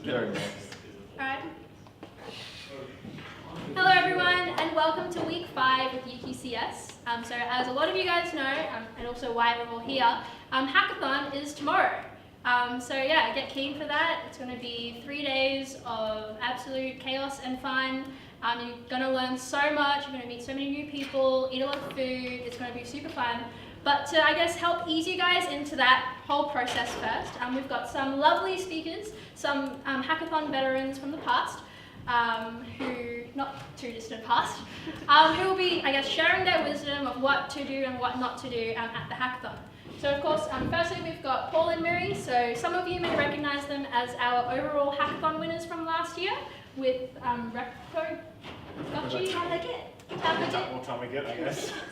Alright. Hello everyone, and welcome to week 5 of UQCS. So as a lot of you guys know, and also why we're all here, hackathon is tomorrow. So yeah, get keen for that. It's going to be 3 days of absolute chaos and fun. You're going to learn so much, you're going to meet so many new people, eat a lot of food, it's going to be super fun. But to, I guess, help ease you guys into that whole process first, we've got some lovely speakers, some hackathon veterans from the past, who, not too distant past, who will be, I guess, sharing their wisdom of what to do and what not to do at the hackathon. So of course, firstly we've got Paul and Miri. So some of you may recognize them as our overall hackathon winners from last year with Repco, Something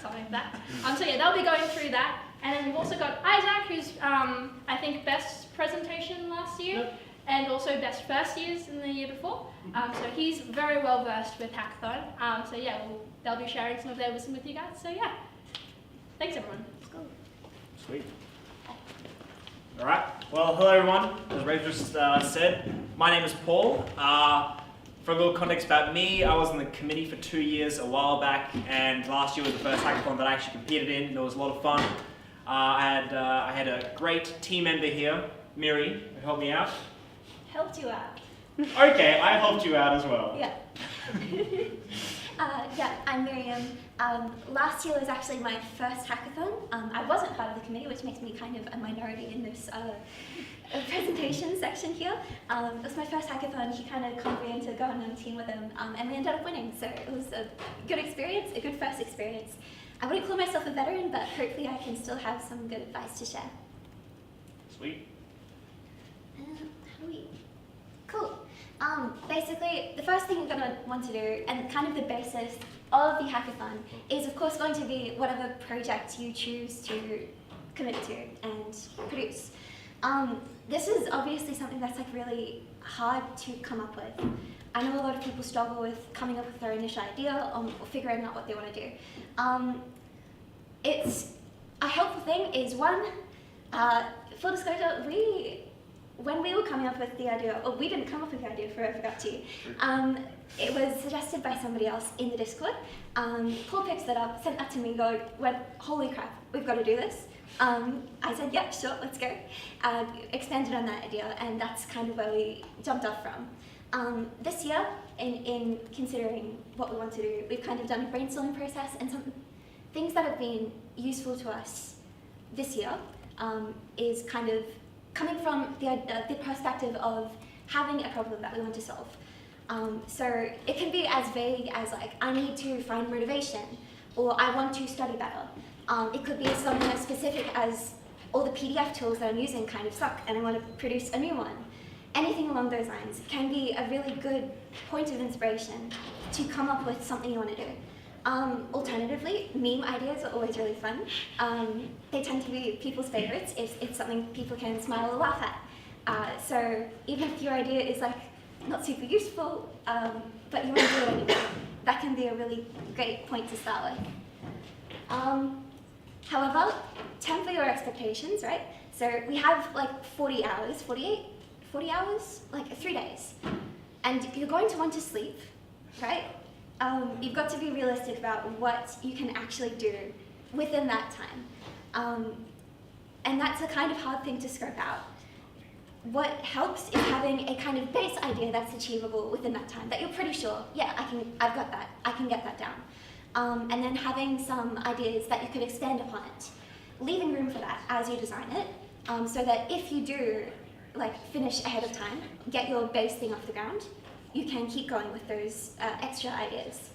like that. So yeah, they'll be going through that. And then we've also got Isaac, who's I think best presentation last year, and also best first years in the year before. So he's very well versed with hackathon. So yeah, they'll be sharing some of their wisdom with you guys. So yeah, thanks everyone. Let's go. Sweet. All right. Well, hello everyone. As Rachel just said, my name is Paul. For a little context about me, I was in the committee for 2 years a while back, and last year was the first hackathon that I actually competed in. It was a lot of fun. I had a great team member here, Miri, who helped me out. Helped you out. Okay, I helped you out as well. Yeah. Yeah, I'm Miriam. Last year was actually my first hackathon. I wasn't part of the committee, which makes me kind of a minority in this presentation section here. It was my first hackathon. He kind of called me in to go on a team with him, and we ended up winning. So it was a good experience, a good first experience. I wouldn't call myself a veteran, but hopefully I can still have some good advice to share. Sweet. Cool. Basically, the first thing you're going to want to do, and kind of the basis of the hackathon, is of course going to be whatever project you choose to commit to and produce. This is obviously something that's like really hard to come up with. I know a lot of people struggle with coming up with their initial idea or figuring out what they want to do. It's a helpful thing is one, full disclosure, when we were coming up with the idea, or we didn't come up with the idea, I forgot to, it was suggested by somebody else in the Discord. Paul picked it up, sent that to me, went, holy crap, we've got to do this. I said, yep, sure, let's go. Expanded on that idea, and that's kind of where we jumped off from. This year, in considering what we want to do, we've kind of done a brainstorming process, and some things that have been useful to us this year is kind of coming from the perspective of having a problem that we want to solve. So it can be as vague as like, I need to find motivation, or I want to study better. It could be something as specific as all the PDF tools that I'm using kind of suck and I want to produce a new one. Anything along those lines can be a really good point of inspiration to come up with something you want to do. Alternatively, meme ideas are always really fun. They tend to be people's favorites if it's something people can smile or laugh at. So even if your idea is like not super useful, but you want to do it anyway, that can be a really great point to start with. However, temper your expectations, right? So we have like 40 hours, 40 hours, like 3 days. And you're going to want to sleep, right? You've got to be realistic about what you can actually do within that time. And that's a kind of hard thing to scope out. What helps is having a kind of base idea that's achievable within that time, that you're pretty sure, yeah, I've got that, I can get that down. And then having some ideas that you could expand upon it. Leaving room for that as you design it, so that if you do finish ahead of time, get your base thing off the ground, you can keep going with those extra ideas.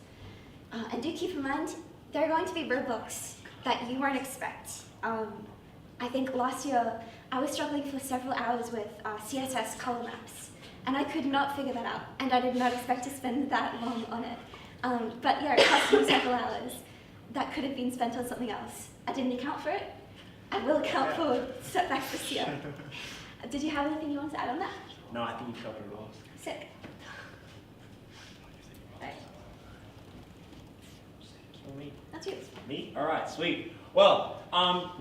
And do keep in mind, there are going to be roadblocks that you won't expect. I think last year, I was struggling for several hours with CSS color maps, and I could not figure that out, and I did not expect to spend that long on it. But yeah, it cost me several hours. That could have been spent on something else. I didn't account for it. I will account for setbacks this year. Did you have anything you want to add on that? No, I think you covered it all. Sick. Right. Me? That's you. Me? All right, sweet. Well,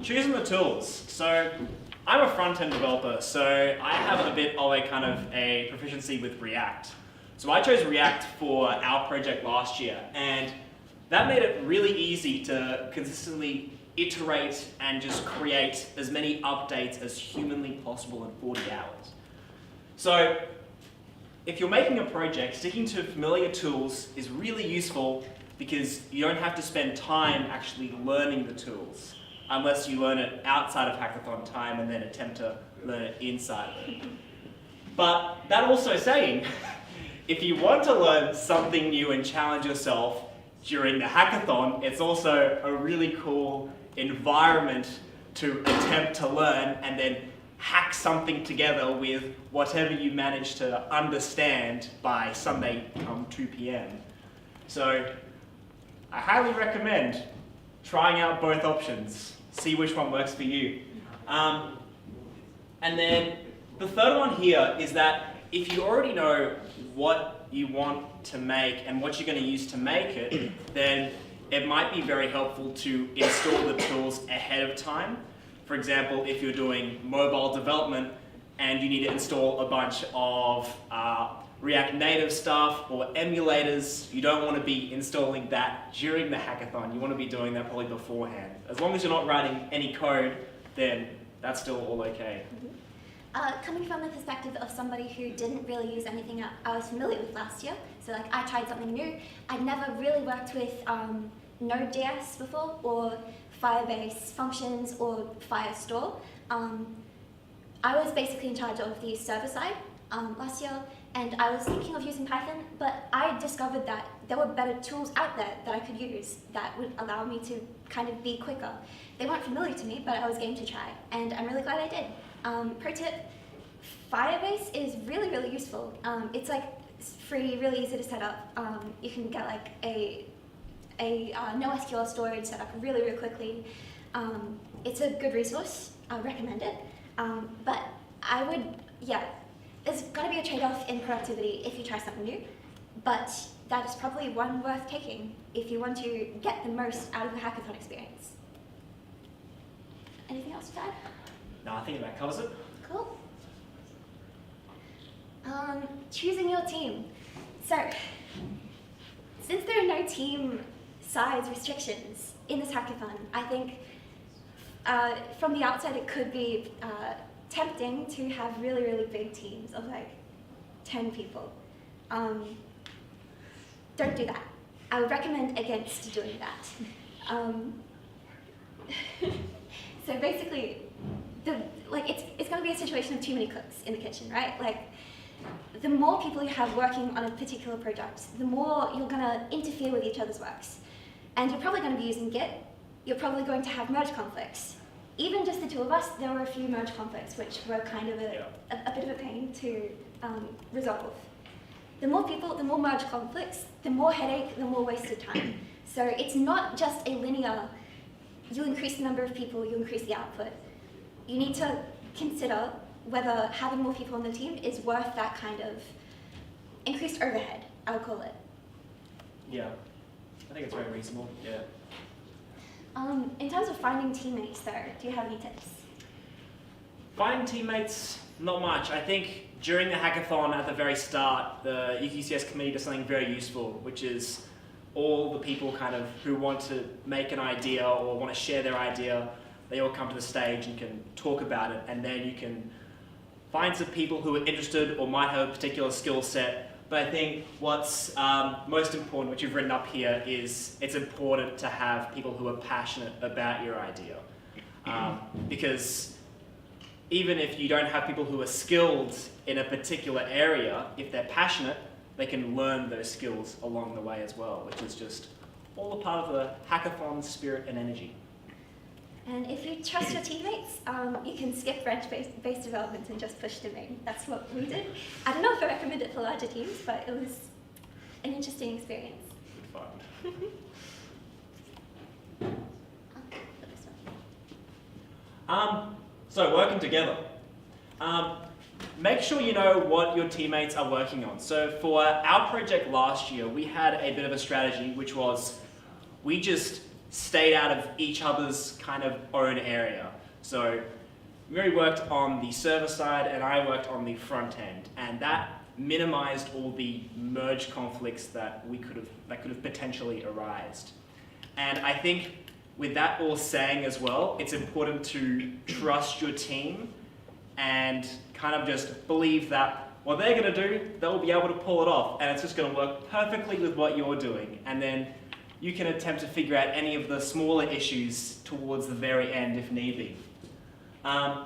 choosing the tools. So I'm a front-end developer, so I have a bit of a kind of a proficiency with React. So I chose React for our project last year, and that made it really easy to consistently iterate and just create as many updates as humanly possible in 40 hours. So if you're making a project, sticking to familiar tools is really useful because you don't have to spend time actually learning the tools, unless you learn it outside of hackathon time and then attempt to learn it inside of it. But that also saying, if you want to learn something new and challenge yourself during the hackathon, it's also a really cool environment to attempt to learn and then hack something together with whatever you manage to understand by Sunday 2 p.m. So I highly recommend trying out both options, see which one works for you. And then the third one here is that if you already know what you want to make and what you're going to use to make it, then it might be very helpful to install the tools ahead of time. For example, if you're doing mobile development and you need to install a bunch of React Native stuff or emulators, you don't want to be installing that during the hackathon. You want to be doing that probably beforehand. As long as you're not writing any code, then that's still all okay. Coming from the perspective of somebody who didn't really use anything I was familiar with last year, so like I tried something new. I'd never really worked with Node.js before, or Firebase functions, or Firestore. I was basically in charge of the server side last year, and I was thinking of using Python, but I discovered that there were better tools out there that I could use that would allow me to kind of be quicker. They weren't familiar to me, but I was game to try, and I'm really glad I did. Pro tip, Firebase is really, really useful. It's like free, really easy to set up. You can get like a NoSQL storage set up really, really quickly. It's a good resource. I recommend it. But I would, there's going to be a trade-off in productivity if you try something new, but that is probably one worth taking if you want to get the most out of the hackathon experience. Anything else to add? No, I think that covers it. Cool. Choosing your team. So, since there are no team size restrictions in this hackathon, I think from the outside it could be tempting to have really, really big teams of like 10 people. Don't do that. I would recommend against doing that. So basically, it's going to be a situation of too many cooks in the kitchen, right? Like, the more people you have working on a particular project, the more you're going to interfere with each other's works. And you're probably going to be using Git. You're probably going to have merge conflicts. Even just the two of us, there were a few merge conflicts which were kind of a bit of a pain to resolve. The more people, the more merge conflicts, the more headache, the more wasted time. So it's not just a linear, you increase the number of people, you increase the output. You need to consider whether having more people on the team is worth that kind of increased overhead, I would call it. Yeah, I think it's very reasonable, yeah. In terms of finding teammates though, do you have any tips? Finding teammates, not much. I think during the hackathon at the very start, the UQCS committee does something very useful, which is all the people kind of who want to make an idea or want to share their idea, they all come to the stage and can talk about it, and then you can find some people who are interested or might have a particular skill set. But I think what's most important, which you've written up here, is it's important to have people who are passionate about your idea. Because even if you don't have people who are skilled in a particular area, if they're passionate, they can learn those skills along the way as well, which is just all a part of the hackathon spirit and energy. And if you trust your teammates, you can skip branch-based development and just push to main. That's what we did. I don't know if I recommend it for larger teams, but it was an interesting experience. Good fun. So working together. Make sure you know what your teammates are working on. So for our project last year, we had a bit of a strategy, which was we just stayed out of each other's kind of own area. So Miri worked on the server side and I worked on the front end, and that minimized all the merge conflicts that could have potentially arisen. And I think with that all saying as well, it's important to trust your team and kind of just believe that what they're going to do, they'll be able to pull it off, and it's just going to work perfectly with what you're doing. And then you can attempt to figure out any of the smaller issues towards the very end if need be. And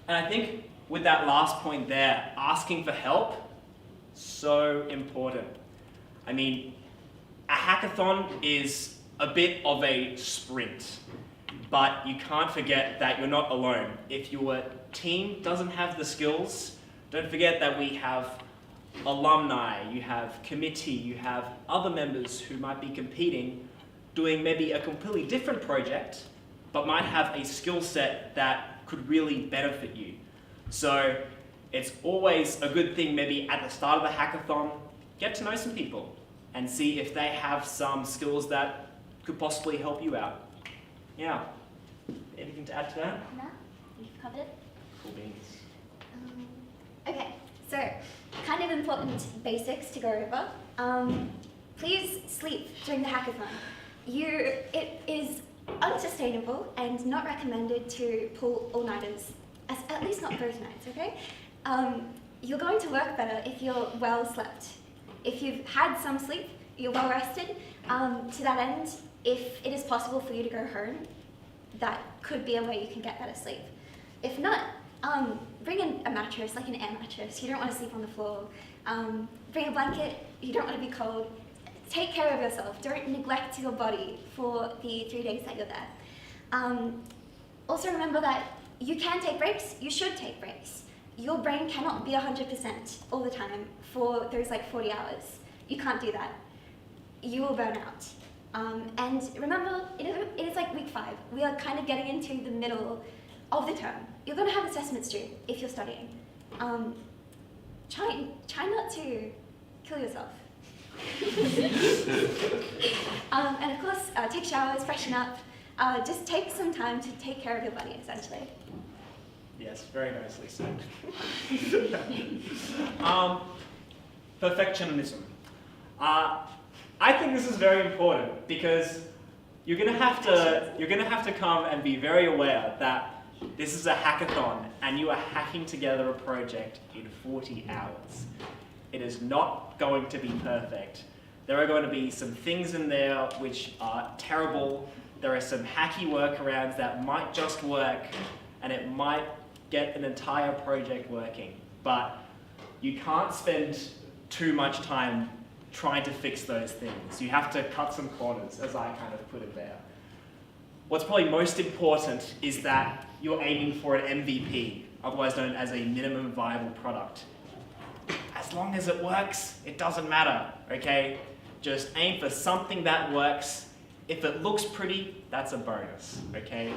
I think with that last point there, asking for help, so important. I mean, a hackathon is a bit of a sprint, but you can't forget that you're not alone. If your team doesn't have the skills, don't forget that we have alumni, you have committee, you have other members who might be competing, doing maybe a completely different project, but might have a skill set that could really benefit you. So it's always a good thing maybe at the start of the hackathon, get to know some people and see if they have some skills that could possibly help you out. Yeah. Anything to add to that? No, you've covered it. Cool beans. Okay, so kind of important basics to go over. Please sleep during the hackathon. It is unsustainable and not recommended to pull all-nighters, at least not those nights, okay? You're going to work better if you're well slept. If you've had some sleep, you're well rested. To that end, if it is possible for you to go home, that could be a way you can get better sleep. If not, bring in a mattress, like an air mattress. You don't want to sleep on the floor. Bring a blanket. You don't want to be cold. Take care of yourself. Don't neglect your body for the 3 days that you're there. Also remember that you can take breaks. You should take breaks. Your brain cannot be 100% all the time for those like 40 hours. You can't do that. You will burn out. And remember, it is like week 5. We are kind of getting into the middle of the term. You're going to have assessments due if you're studying. Try not to kill yourself. And of course, take showers, freshen up. Just take some time to take care of your body, essentially. Yes, very nicely said. Perfectionism. I think this is very important because you're gonna have to come and be very aware that this is a hackathon and you are hacking together a project in 40 hours. It is not going to be perfect. There are going to be some things in there which are terrible. There are some hacky workarounds that might just work and it might get an entire project working. But you can't spend too much time trying to fix those things. You have to cut some corners, as I kind of put it there. What's probably most important is that you're aiming for an MVP, otherwise known as a minimum viable product. As long as it works, it doesn't matter, okay? Just aim for something that works. If it looks pretty, that's a bonus, okay?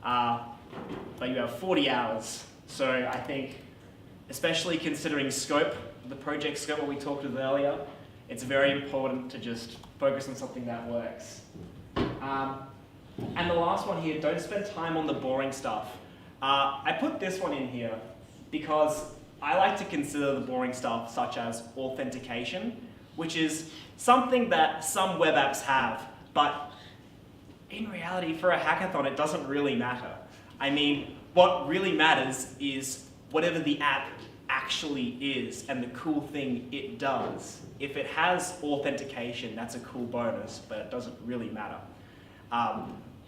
But you have 40 hours, so I think, especially considering scope, the project scope what we talked about earlier, it's very important to just focus on something that works. And the last one here, don't spend time on the boring stuff. I put this one in here because I like to consider the boring stuff such as authentication, which is something that some web apps have, but in reality for a hackathon it doesn't really matter. I mean, what really matters is whatever the app actually is and the cool thing it does. If it has authentication, that's a cool bonus, but it doesn't really matter.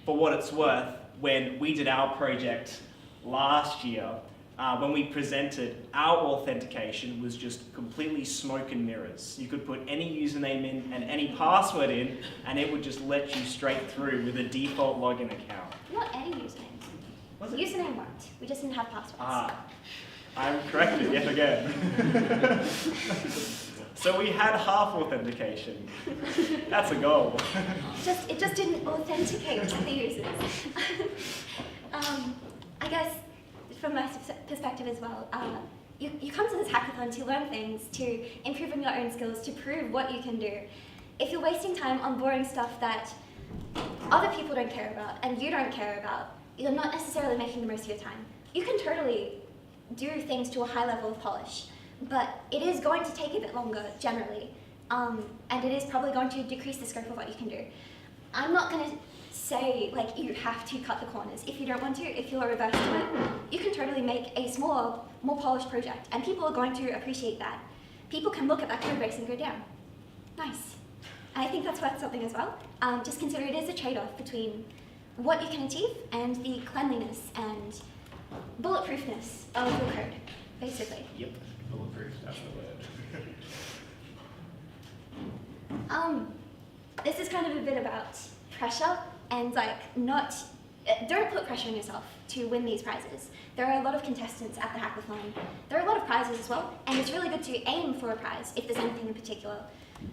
For what it's worth, when we did our project last year, when we presented, our authentication was just completely smoke and mirrors. You could put any username in and any password in, and it would just let you straight through with a default login account. Not any username. Was it? Username worked. We just didn't have passwords. I'm corrected yet again. So we had half authentication. That's a goal. It just didn't authenticate the users. I guess from my perspective as well, you come to this hackathon to learn things, to improve on your own skills, to prove what you can do. If you're wasting time on boring stuff that other people don't care about and you don't care about, you're not necessarily making the most of your time. You can totally do things to a high level of polish, but it is going to take a bit longer generally, and it is probably going to decrease the scope of what you can do. I'm not going to say like you have to cut the corners. If you don't want to, if you're averse to it, you can totally make a smaller, more polished project, and people are going to appreciate that. People can look at that code base and go, damn, nice. And I think that's worth something as well. Just consider it is a trade-off between what you can achieve and the cleanliness and bulletproofness of your code, basically. Yep, bulletproof, that's the word. This is kind of a bit about pressure and like don't put pressure on yourself to win these prizes. There are a lot of contestants at the hackathon. There are a lot of prizes as well, and it's really good to aim for a prize if there's anything in particular.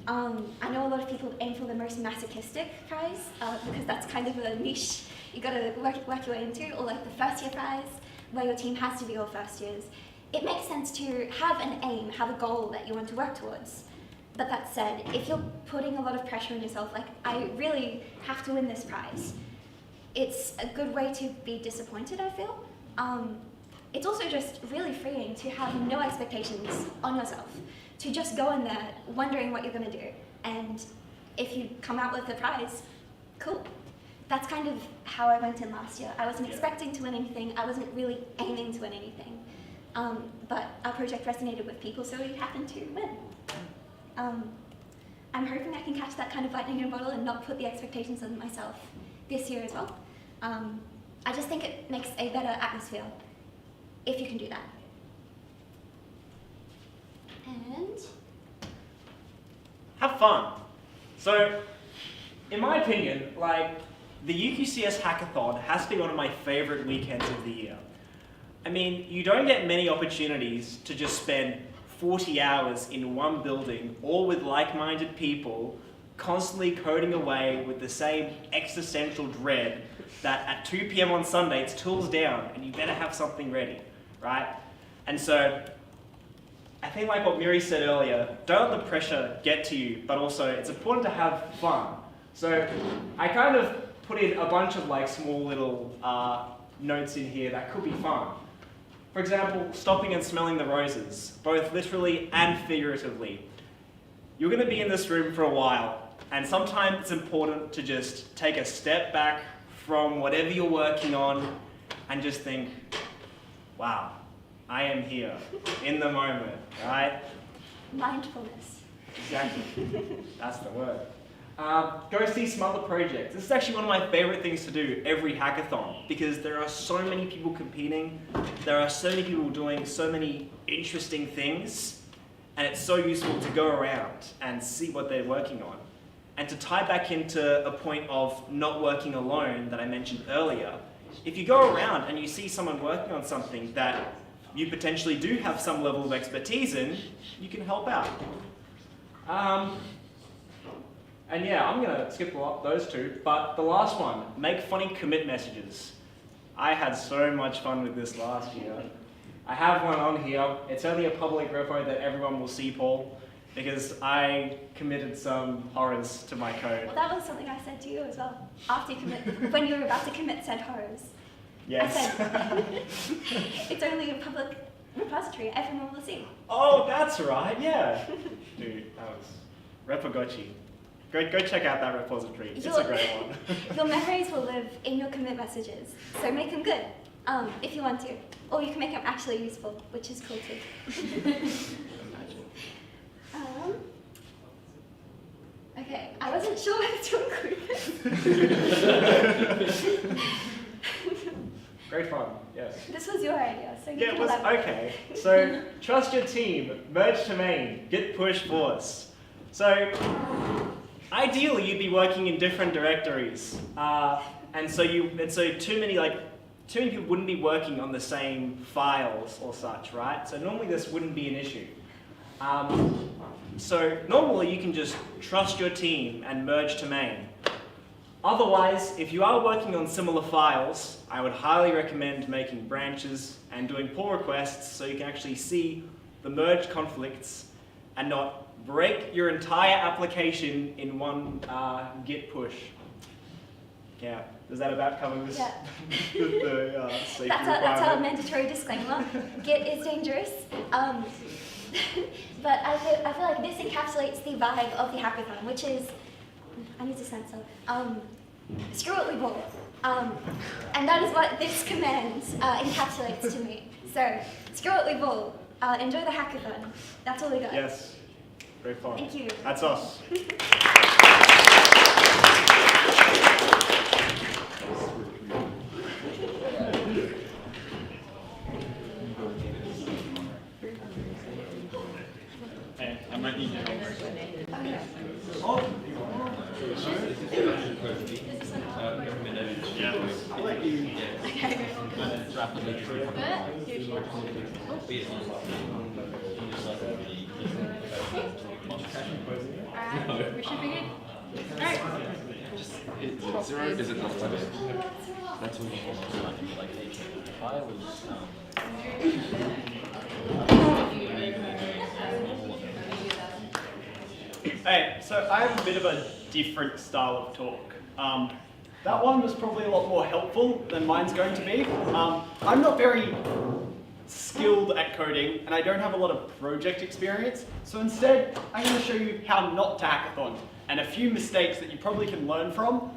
I know a lot of people aim for the most masochistic prize because that's kind of a niche you gotta work your way into, or like the first year prize where your team has to be all first years. It makes sense to have an aim, have a goal that you want to work towards. But that said, if you're putting a lot of pressure on yourself, like I really have to win this prize, it's a good way to be disappointed, I feel. It's also just really freeing to have no expectations on yourself, to just go in there wondering what you're going to do. And if you come out with a prize, cool. That's kind of how I went in last year. I wasn't expecting to win anything. I wasn't really aiming to win anything. But our project resonated with people, so we happened to win. I'm hoping I can catch that kind of lightning in a bottle and not put the expectations on myself this year as well. I just think it makes a better atmosphere if you can do that. And have fun. So, in my opinion, like, the UQCS hackathon has to be one of my favorite weekends of the year. I mean, you don't get many opportunities to just spend 40 hours in one building, all with like-minded people, constantly coding away with the same existential dread that at 2 p.m. on Sunday it's tools down and you better have something ready, right? And so, I think like what Miri said earlier, don't let the pressure get to you, but also it's important to have fun. So I kind of put in a bunch of like small little notes in here that could be fun. For example, stopping and smelling the roses, both literally and figuratively. You're going to be in this room for a while, and sometimes it's important to just take a step back from whatever you're working on and just think, wow, I am here in the moment, right? mindfulness. Exactly, that's the word. Go see some other projects. This is actually one of my favorite things to do every hackathon because there are so many people competing, there are so many people doing so many interesting things, and it's so useful to go around and see what they're working on. And to tie back into a point of not working alone that I mentioned earlier, if you go around and you see someone working on something that you potentially do have some level of expertise in, you can help out. And yeah, I'm going to skip those two, but the last one, make funny commit messages. I had so much fun with this last year. I have one on here. It's only a public repo that everyone will see, Paul, because I committed some horrors to my code. Well, that was something I said to you as well, after you commit, when you were about to commit said horrors. Yes. I said, it's only a public repository, everyone will see. Oh, that's right, yeah. Dude, that was Repagotchi. Go check out that repository. It's a great one. Your memories will live in your commit messages, so make them good, if you want to. Or you can make them actually useful, which is cool too. Okay, I wasn't sure whether to include this. Great fun, yes. This was your idea, so you Yeah, can it was elaborate. okay. So, trust your team, merge to main, git push force. So, ideally you'd be working in different directories, and so too many people wouldn't be working on the same files or such, right? So normally this wouldn't be an issue. So normally you can just trust your team and merge to main. Otherwise, if you are working on similar files, I would highly recommend making branches and doing pull requests so you can actually see the merge conflicts and not break your entire application in one git push. Yeah. Does that about cover this? Yeah. the safety That's our requirement? mandatory disclaimer. Git is dangerous. But I feel like this encapsulates the vibe of the hackathon, which is, I need to censor, screw it, we ball. And that is what this command encapsulates to me. So, screw it, we ball. Enjoy the hackathon. That's all we got. Yes. Very fun. Thank you. That's us. Hey, I might need your help. Alright, we should be good. Alright. Is it zero? Is it not like that's what you like if I was Hey, so I have a bit of a different style of talk. That one was probably a lot more helpful than mine's going to be. I'm not very skilled at coding and I don't have a lot of project experience, so instead I'm going to show you how not to hackathon and a few mistakes that you probably can learn from.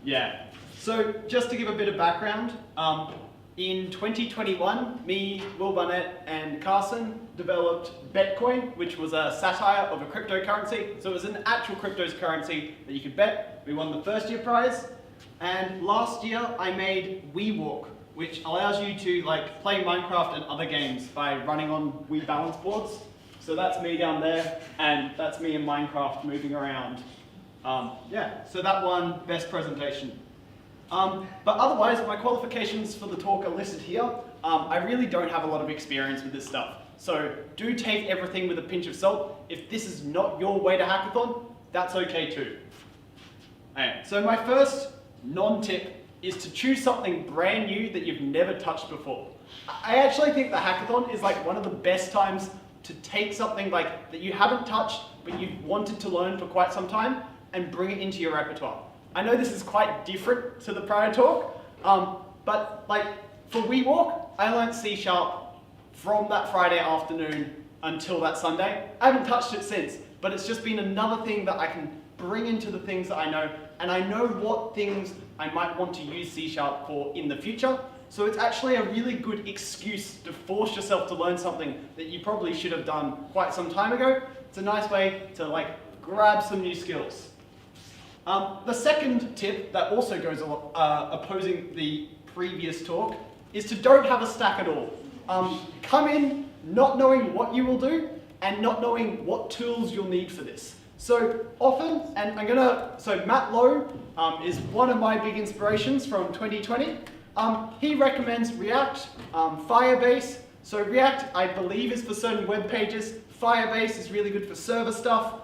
Yeah. So just to give a bit of background, in 2021, me, Will Barnett, and Carson developed Betcoin, which was a satire of a cryptocurrency. So it was an actual cryptocurrency that you could bet. We won the first year prize. And last year, I made WeWalk, which allows you to play Minecraft and other games by running on Wii balance boards. So that's me down there, and that's me in Minecraft moving around. Yeah, so that won best presentation. But otherwise, my qualifications for the talk are listed here. I really don't have a lot of experience with this stuff. So do take everything with a pinch of salt. If this is not your way to hackathon, that's okay too. Alright, so my first non-tip is to choose something brand new that you've never touched before. I actually think the hackathon is one of the best times to take something that you haven't touched but you've wanted to learn for quite some time and bring it into your repertoire. I know this is quite different to the prior talk, but for WeWalk, I learned C# from that Friday afternoon until that Sunday. I haven't touched it since, but it's just been another thing that I can bring into the things that I know, and I know what things I might want to use C# for in the future. So it's actually a really good excuse to force yourself to learn something that you probably should have done quite some time ago. It's a nice way to grab some new skills. The second tip that also goes opposing the previous talk is to don't have a stack at all. Come in not knowing what you will do and not knowing what tools you'll need for this. So often, and so Matt Lowe is one of my big inspirations from 2020. He recommends React, Firebase. So React, I believe, is for certain web pages. Firebase is really good for server stuff.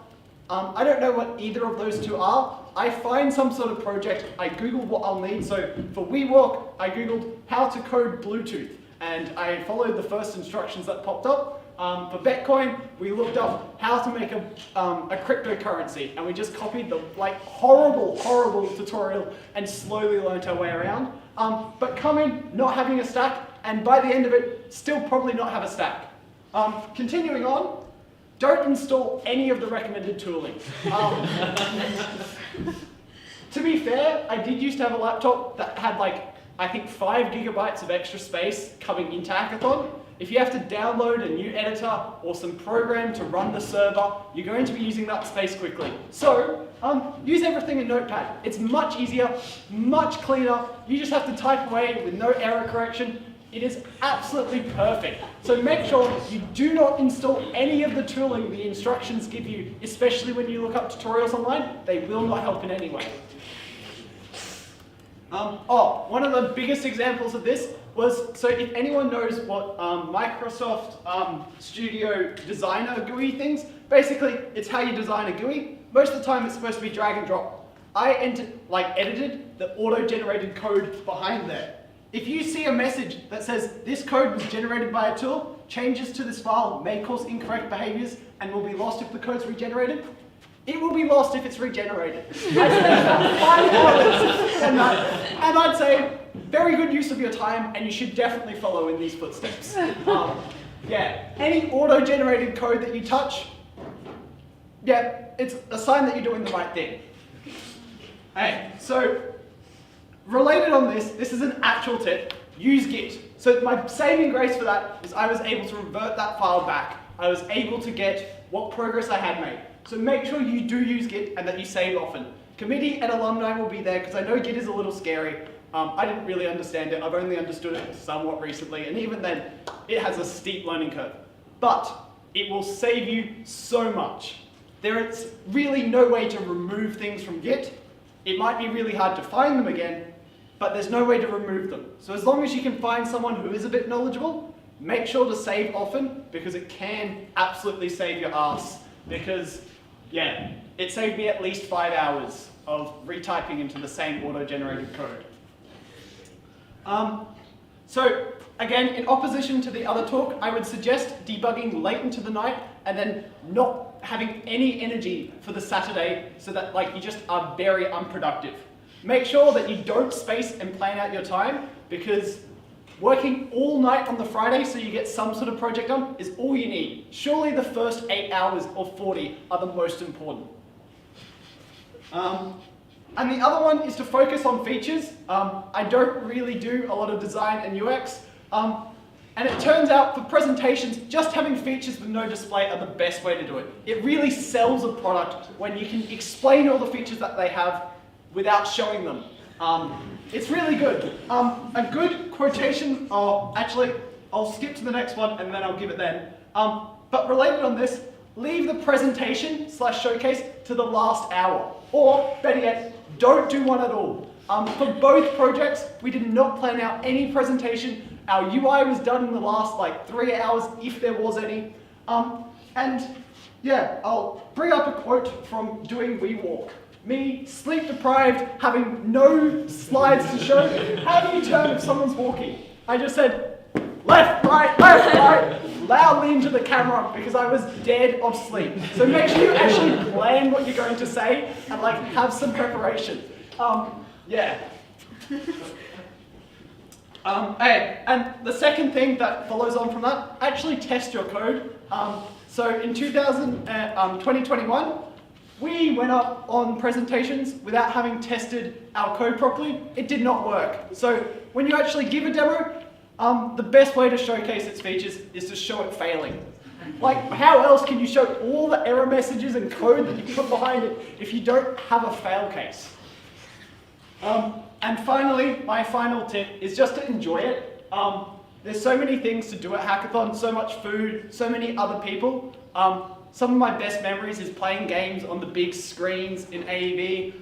I don't know what either of those two are. I find some sort of project, I Google what I'll need. So for WeWalk, I Googled how to code Bluetooth, and I followed the first instructions that popped up. For Betcoin, we looked up how to make a cryptocurrency, and we just copied the horrible tutorial and slowly learnt our way around. But come in not having a stack, and by the end of it, still probably not have a stack. Continuing on, don't install any of the recommended tooling. To be fair, I did used to have a laptop that had I think 5 gigabytes of extra space coming into Hackathon. If you have to download a new editor or some program to run the server, you're going to be using that space quickly. So use everything in Notepad. It's much easier, much cleaner. You just have to type away with no error correction. It is absolutely perfect. So make sure you do not install any of the tooling the instructions give you, especially when you look up tutorials online. They will not help in any way. One of the biggest examples of this was, so if anyone knows what Microsoft Studio Designer GUI things, basically it's how you design a GUI. Most of the time it's supposed to be drag and drop. I edited the auto-generated code behind there. If you see a message that says this code was generated by a tool, changes to this file may cause incorrect behaviors and will be lost if the code's regenerated, it will be lost if it's regenerated. I spent about 5 hours on that, and I'd say very good use of your time, and you should definitely follow in these footsteps. Yeah, any auto-generated code that you touch, yeah, it's a sign that you're doing the right thing. Hey, so related on this is an actual tip. Use Git. So my saving grace for that is I was able to revert that file back. I was able to get what progress I had made. So make sure you do use Git and that you save often. Committee and alumni will be there because I know Git is a little scary. I didn't really understand it. I've only understood it somewhat recently, and even then, it has a steep learning curve. But it will save you so much. There is really no way to remove things from Git. It might be really hard to find them again, but there's no way to remove them. So as long as you can find someone who is a bit knowledgeable, make sure to save often, because it can absolutely save your ass. Because, yeah, it saved me at least 5 hours of retyping into the same auto-generated code. So, again, in opposition to the other talk, I would suggest debugging late into the night and then not having any energy for the Saturday so that you just are very unproductive. Make sure that you don't space and plan out your time, because working all night on the Friday so you get some sort of project done is all you need. Surely the first 8 hours or 40 are the most important. And the other one is to focus on features. I don't really do a lot of design and UX. And it turns out for presentations, just having features with no display are the best way to do it. It really sells a product when you can explain all the features that they have without showing them. It's really good. A good quotation, actually, I'll skip to the next one and then I'll give it then. But related on this, leave the presentation / showcase to the last hour. Or, better yet, don't do one at all. For both projects, we did not plan out any presentation. Our UI was done in the last 3 hours, if there was any. And yeah, I'll bring up a quote from doing WeWalk. Me, sleep deprived, having no slides to show. How do you turn if someone's walking? I just said, left, right, loudly into the camera because I was dead of sleep. So make sure you actually plan what you're going to say and have some preparation. Yeah. And the second thing that follows on from that, actually test your code. So in 2021, we went up on presentations without having tested our code properly. It did not work. So when you actually give a demo, the best way to showcase its features is to show it failing. How else can you show all the error messages and code that you put behind it if you don't have a fail case? And finally, my final tip is just to enjoy it. There's so many things to do at Hackathon, so much food, so many other people. Some of my best memories is playing games on the big screens in AEV,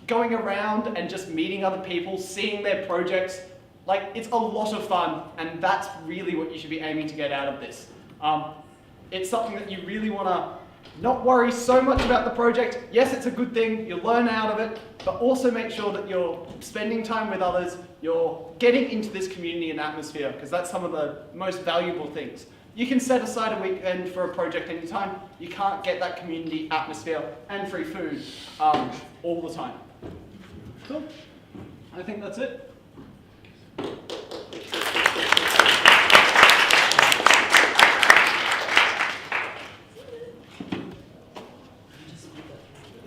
going around and just meeting other people, seeing their projects. It's a lot of fun, and that's really what you should be aiming to get out of this. It's something that you really want to not worry so much about the project. Yes, it's a good thing, you'll learn out of it, but also make sure that you're spending time with others, you're getting into this community and atmosphere, because that's some of the most valuable things. You can set aside a weekend for a project anytime. You can't get that community atmosphere and free food all the time. Cool. I think that's it.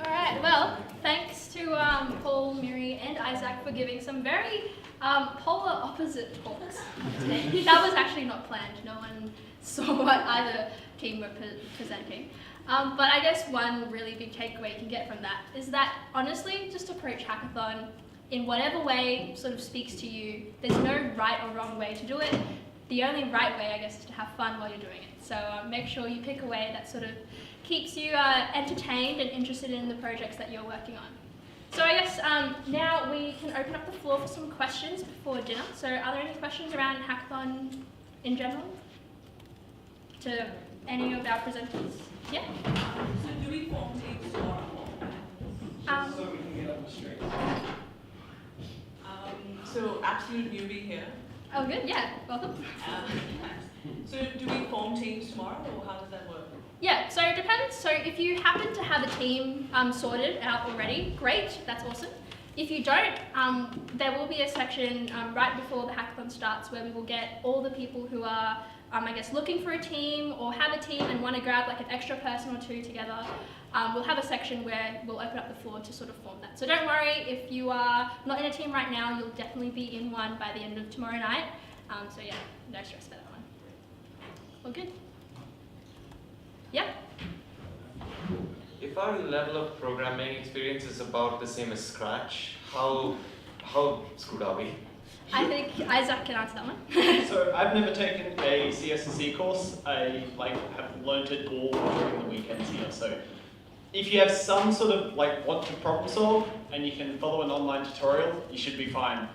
Alright, well, thanks to Paul, Miri, and Isaac for giving some very polar opposite talks today. That was actually not planned. No one saw what either team were presenting. But I guess one really big takeaway you can get from that is that, honestly, just approach Hackathon in whatever way sort of speaks to you. There's no right or wrong way to do it. The only right way, I guess, is to have fun while you're doing it. So make sure you pick a way that sort of keeps you entertained and interested in the projects that you're working on. So I guess now we can open up the floor for some questions before dinner. So are there any questions around Hackathon in general to any of our presenters? Yeah? So do we form teams or So we can get on the street. so absolute newbie here. Oh good, yeah, welcome. So do we form teams tomorrow, or how does that work? Yeah, so it depends announcements. So if you happen to have a team sorted out already, great, that's awesome. If you don't, there will be a section right before the hackathon starts where we will get all the people who are, I guess, looking for a team or have a team and want to grab like an extra person or two together. We'll have a section where we'll open up the floor to sort of form that. So don't worry, if you are not in a team right now, you'll definitely be in one by the end of tomorrow night. So yeah, no stress about that one. All good? Yeah? If our level of programming experience is about the same as Scratch, how screwed are we? I think Isaac can answer that one. So I've never taken a CS&C course. I have learnt it all during the weekends here. So if you have some sort of want to problem solve and you can follow an online tutorial, you should be fine.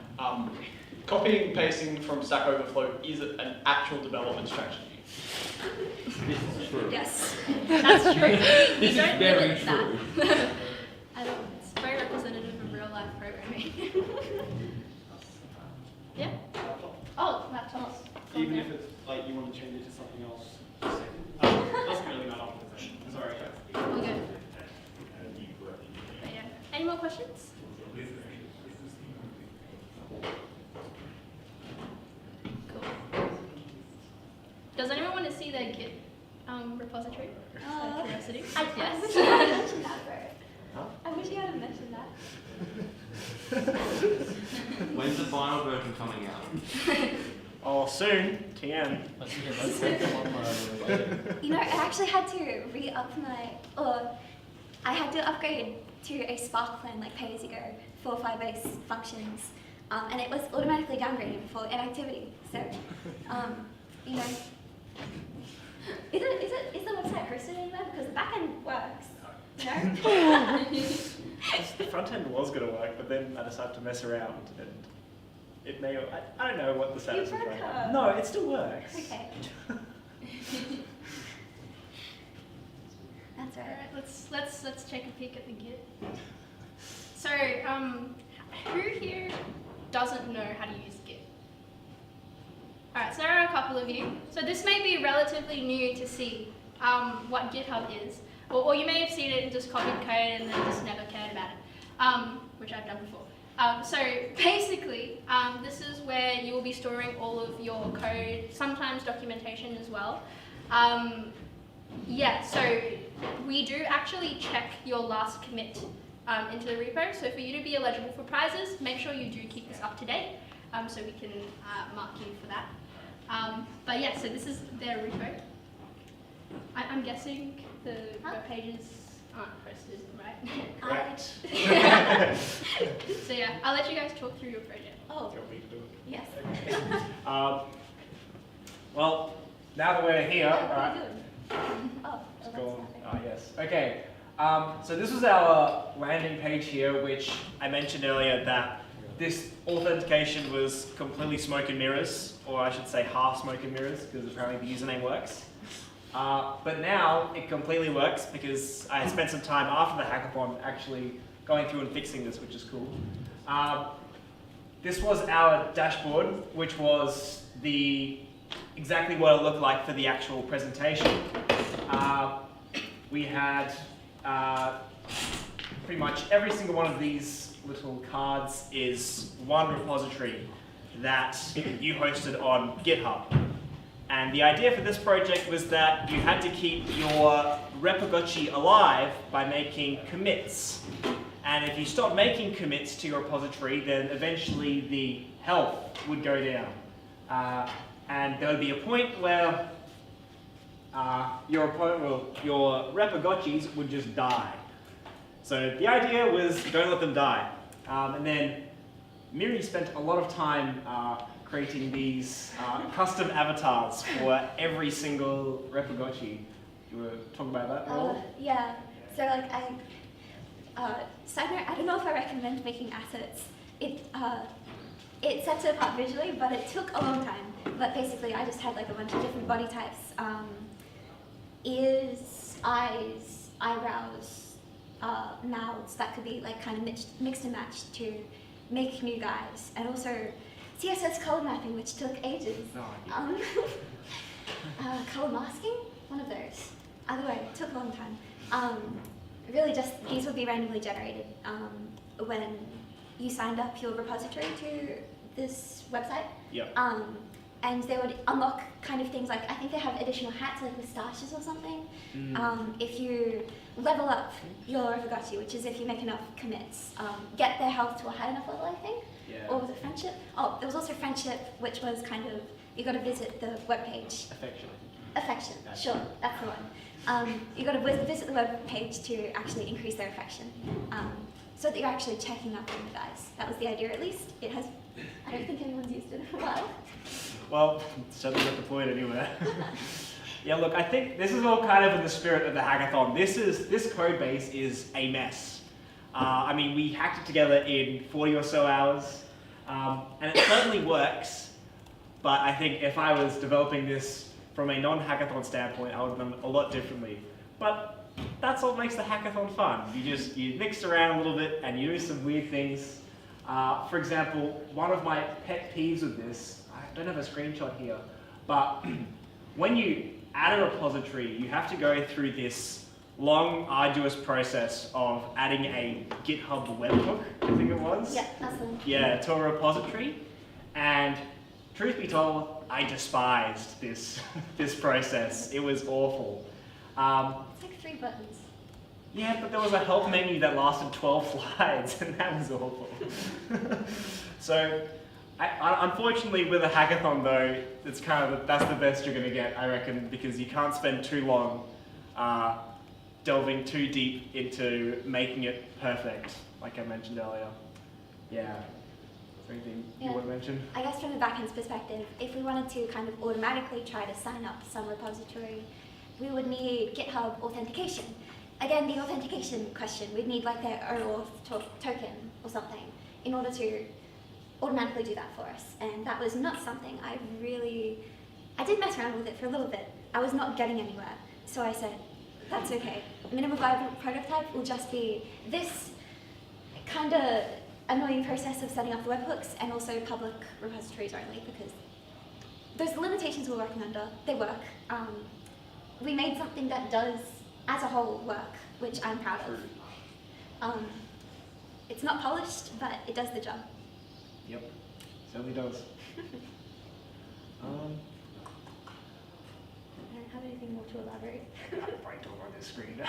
Copying and pasting from Stack Overflow is an actual development strategy. Yes. That's true. This is Don't very limit that. true. It's very representative of real life programming. Yeah? Oh, laptops. Even if it's you want to change it to something else. Doesn't really matter. Sorry. All good. But yeah. Any more questions? Cool. Does anyone want to see their Git repository? Out of curiosity. I wish Yes. you had mentioned that, bro. I wish you had mentioned that. When's the final version coming out? Oh, soon, TM. You know, I actually had to I had to upgrade to a Spark plan, like pay as you go, for Firebase functions, and it was automatically downgraded for inactivity. So, you know, is the website hosted anywhere? Because the backend works. You know? The front end was going to work, but then I decided to mess around and it may, I don't know what the status is broke right her. now. No, it still works. Okay. That's right. Alright, let's take a peek at the Git. So, who here doesn't know how to use Git? Alright, so there are a couple of you. So this may be relatively new to see what GitHub is. Or you may have seen it and just copied code and then just never cared about it, which I've done before. So basically, this is where you will be storing all of your code, sometimes documentation as well. Yeah, so we do actually check your last commit into the repo. So for you to be eligible for prizes, make sure you do keep this up to date so we can mark you for that. But yeah, so this is their repo. I'm guessing the web pages aren't posted, right? Correct. So yeah, I'll let you guys talk through your project. Oh, Do you want me to do it? yes. Well, now that we're here, What are alright, you doing? Oh, let's that's go on. nothing. Ah, yes. Okay. So this was our landing page here, which I mentioned earlier that this authentication was completely smoke and mirrors, or I should say half smoke and mirrors, because apparently the username works. But now it completely works because I spent some time after the hackathon actually going through and fixing this, which is cool. This was our dashboard, which was exactly what it looked like for the actual presentation. We had pretty much every single one of these little cards is one repository that you hosted on GitHub. And the idea for this project was that you had to keep your Repagotchi alive by making commits. And if you stopped making commits to your repository, then eventually the health would go down. And there would be a point where your Repagotchis would just die. So the idea was don't let them die. And then Miri spent a lot of time creating these custom avatars for every single Repagotchi. You were talking about that, Roll? Yeah. So like side note, I don't know if I recommend making assets. It sets it apart visually, but it took a long time. But basically, I just had like a bunch of different body types: ears, eyes, eyebrows, mouths that could be like kind of mixed and matched to make new guys, and also CSS color mapping, which took ages. No, Color masking, one of those. Either way, it took a long time. Really just, these would be randomly generated when you signed up your repository to this website. Yep. And they would unlock kind of things like, I think they have additional hats like moustaches or something. If you level up your Fugati, which is if you make enough commits, get their health to a high enough level, I think. Yeah. Or was it friendship? Oh, there was also friendship, which was kind of, you got to visit the webpage. Affection. Affection, sure, that's the one. You got to visit the webpage to actually increase their affection, so that you're actually checking up on the guys. That was the idea, at least. It has. I don't think anyone's used it in a while. Well, certainly not deployed anywhere. Yeah, look, I think this is all kind of in the spirit of the hackathon. This code base is a mess. I mean, we hacked it together in 40 or so hours, and it certainly works. But I think if I was developing this from a non-hackathon standpoint, I would have done it a lot differently. But that's what makes the hackathon fun. You mix around a little bit and you do some weird things. For example, one of my pet peeves with this, I don't have a screenshot here, but when you add a repository, you have to go through this long, arduous process of adding a GitHub webhook, I think it was. Yeah, that's the one. Yeah, to a repository. And truth be told, I despised this process. It was awful. It's like 3 buttons. Yeah, but there was a help menu that lasted 12 slides, and that was awful. So, unfortunately, with a hackathon though, it's kind of that's the best you're going to get, I reckon, because you can't spend too long delving too deep into making it perfect, like I mentioned earlier. Yeah. Anything you want to mention? I guess from the backend's perspective, if we wanted to kind of automatically try to sign up some repository, we would need GitHub authentication. Again, the authentication question, we'd need like their OAuth token or something in order to automatically do that for us. And that was not something I did mess around with it for a little bit. I was not getting anywhere. So I said, that's okay. Minimum viable prototype will just be this kind of annoying process of setting up the webhooks and also public repositories only, because those limitations we're working under, they work. We made something that does, as a whole, work, which I'm proud of. It's not polished, but it does the job. Yep, certainly does. I don't have anything more to elaborate. Right over on this screen.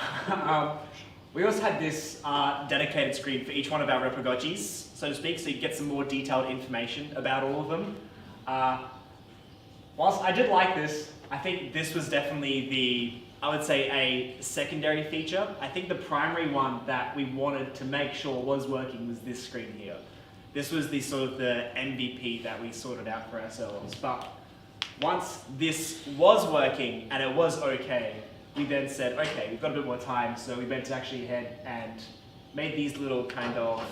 We also had this dedicated screen for each one of our repagotchis, so to speak, so you get some more detailed information about all of them. Whilst I did like this, I think this was definitely I would say a secondary feature. I think the primary one that we wanted to make sure was working was this screen here. This was the sort of the MVP that we sorted out for ourselves. But once this was working and it was okay, we then said, okay, we've got a bit more time, so we went to actually head and made these little kind of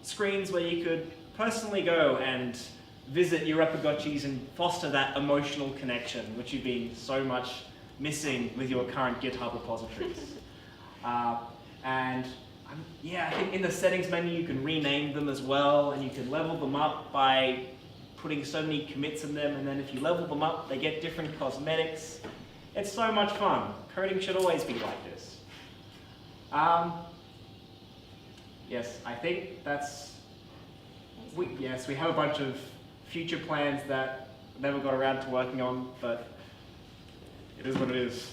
screens where you could personally go and visit your repagotchis and foster that emotional connection, which you've been so much missing with your current GitHub repositories. Yeah, I think in the settings menu you can rename them as well, and you can level them up by putting so many commits in them, and then if you level them up, they get different cosmetics. It's so much fun. Coding should always be like this. Yes, I think that's... Yes, we have a bunch of future plans that never got around to working on, but it is what it is.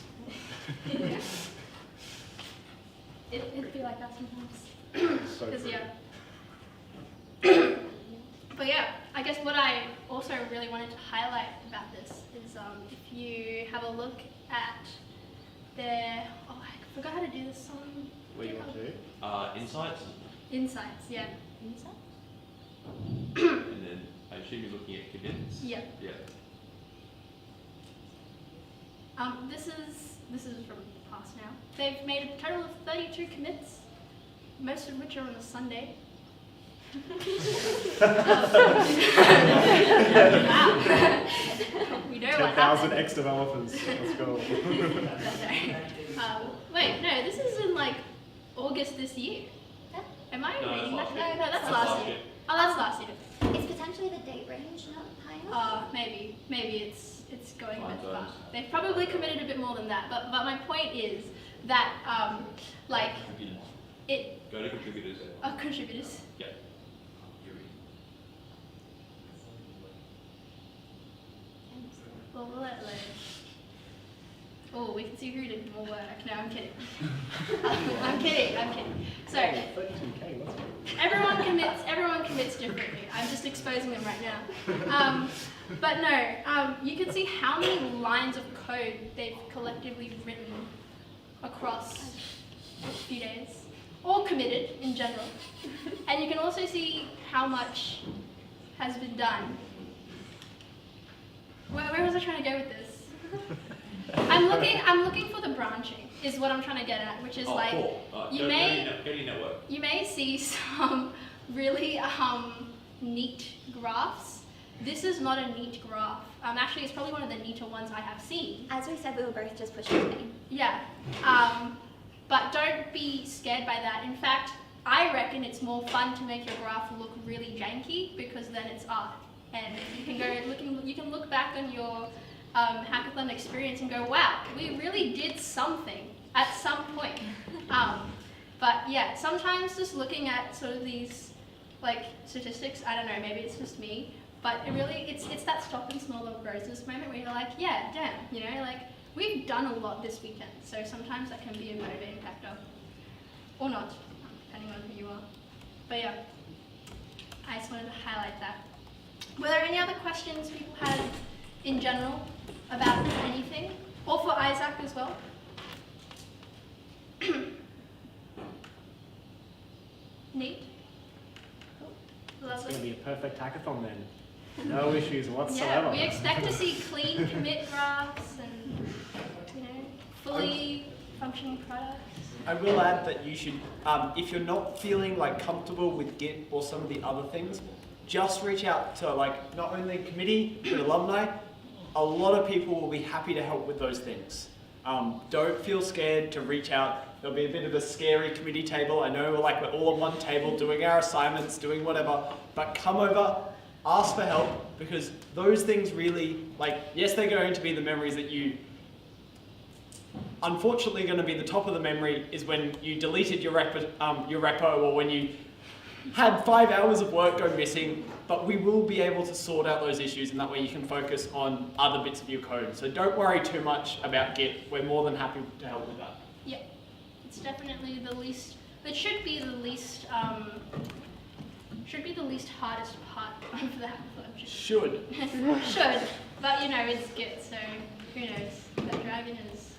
It'd be like that sometimes. So Because true. yeah. But yeah, I guess what I also really wanted to highlight about this is if you have a look at their, oh I forgot how to do this on What do you want to do? Insights, Insights, yeah. Insights? and then I assume you're looking at commits. Yeah. Yeah. This is from the past now. They've made a total of 32 commits, most of which are on a Sunday. Wow. We know what 10,000 happened. ex-developers. Let's go. Wait, no, this is in like August this year. Am I No, reading that's that? last No, year. that's That's last last year. year. Oh, that's last year. It's potentially the date range not high enough. Maybe it's going a bit far. They've probably committed a bit more than that, but my point is that like it. Go to contributors. Contributors. Yeah. Well, we'll let it load. Oh, we can see who did more work. No, I'm kidding. I'm kidding. So everyone commits differently. I'm just exposing them right now. But no, you can see how many lines of code they've collectively written across a few days, or committed in general. And you can also see how much has been done. Where was I trying to go with this? I'm looking for the branching, is what I'm trying to get at, which is like cool. you go may to your network. you may see some really neat graphs. This is not a neat graph. Actually, it's probably one of the neater ones I have seen. As we said, we were both just pushing the name. Yeah, but don't be scared by that. In fact, I reckon it's more fun to make your graph look really janky because then it's art, and you can look back on your hackathon experience and go, wow, we really did something at some point. But yeah, sometimes just looking at sort of these like statistics, I don't know, maybe it's just me, but it's that stop and smell the roses moment where you're like, yeah, damn, you know, like we've done a lot this weekend, so sometimes that can be a motivating factor, or not, depending on who you are. But yeah, I just wanted to highlight that. Were there any other questions people had in general about anything, or for Isaac as well? Neat. Cool. It's Lovely. going to be a perfect hackathon then. No issues whatsoever. Yeah, we expect to see clean commit graphs and, you know, fully functioning products. I will add that you should, if you're not feeling like comfortable with Git or some of the other things, just reach out to like not only committee but alumni. A lot of people will be happy to help with those things. Don't feel scared to reach out. There'll be a bit of a scary committee table. I know we're all on one table doing our assignments, doing whatever, but come over, ask for help, because those things really, yes, they're going to be the memories that you, unfortunately going to be the top of the memory is when you deleted your repo or when you had 5 hours of work go missing, but we will be able to sort out those issues, and that way you can focus on other bits of your code. So don't worry too much about Git. We're more than happy to help with that. Yeah, it's definitely the least, it should be the least hardest part of the hackathon. Should. Should, but you know, it's Git, so who knows? That dragon is,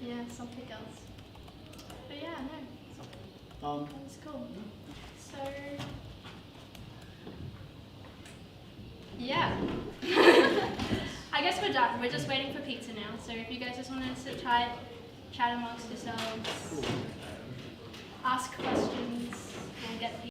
yeah, something else. But yeah, no, that's cool. So, yeah. I guess we're done. We're just waiting for pizza now. So if you guys just want to sit tight, chat amongst yourselves, ask questions.